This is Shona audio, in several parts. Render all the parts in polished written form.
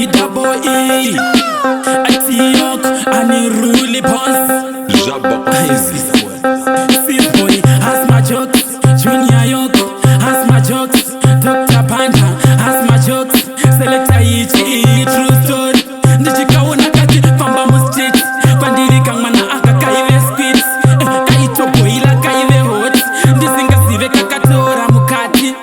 E-double-E Atiok Aniruli Boss Sis-boy has my jokes Junior Yoko has my jokes Dr. Panda has my jokes Selector Ichi True story Ndichikaona kati famba mustreet Pandiri kangmana aka kaive squid Kaitopo ila kaive hot Ndisingasive kakatora mukati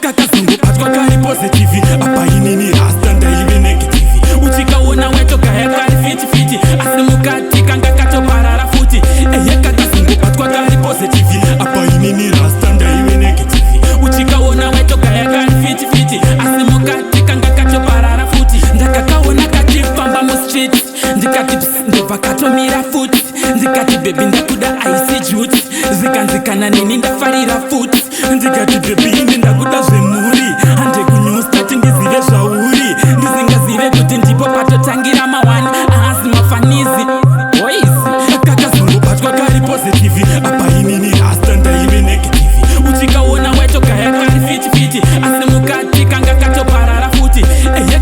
Kakazungu patwa kari positive Apa inini rasta ndaive negative Uchikaona weto kaya kari fiti Asimukati kanga kato parara futi Kakazungu patwa kari positive Apa inini rasta ndaive negative Uchikaona weto kaya kari fiti Asimukati kanga kato parara futi Ndakakaona kati famba mu street Ndikati ndova kato mira futi Ndikati baby ndakuda ice juice Zikanzikana nini ndafarira futi Ndikati baby ndakuda zvemuri Ande kunyustati ndizive zvauri Ndizingazive kuti ndipo patotangira mawani Asi mafanizi Boys Kakazungu patwa kari positive Apa inini rasta ndaive negative Uchikaona weto kaya kari fiti Asi mukati kanga kato parara futi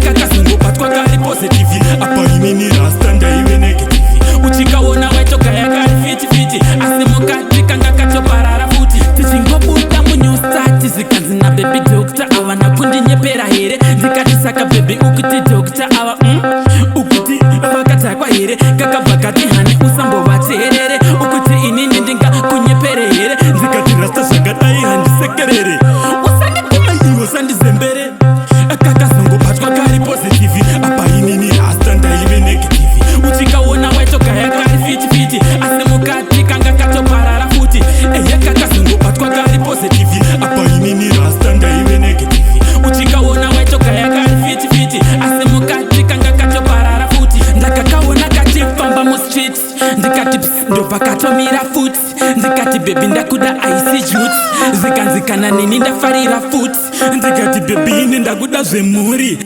Kakazungu patwa kari positive Apa inini rasta ndaive negative Uchikaona weto kaya kari fiti Asi mukati kanga kato parara futi Tichingobuda munyustati zikanzina baby doctor Awa nakundinyepera here Ndikati saka baby ukuti doctor Awa ukuti vakatakwa here Kakabakati hani usambovateerere Ukuti inini ndinga kunyepere here Ndikati rasta zvakadai handisekerere Usandikuma iwo sandizembere Kakazungu patwa kari positive Apa inini rasta ndaive negative Uchikaona weto kaya kari fiti Asi mukati kanga kato parara futi Kakazungu patwa kari positive Apa inini rasta ndaive negative Uchikaona weto kaya kari fiti Asi mukati kanga kato parara futi Ndakakaona kati famba mu street Ndikati ndova kato mira futi Ndikati baby ndakuda ice juice Zikanzikana nini ndafarira futi Ndikati baby ndakuda zvemuri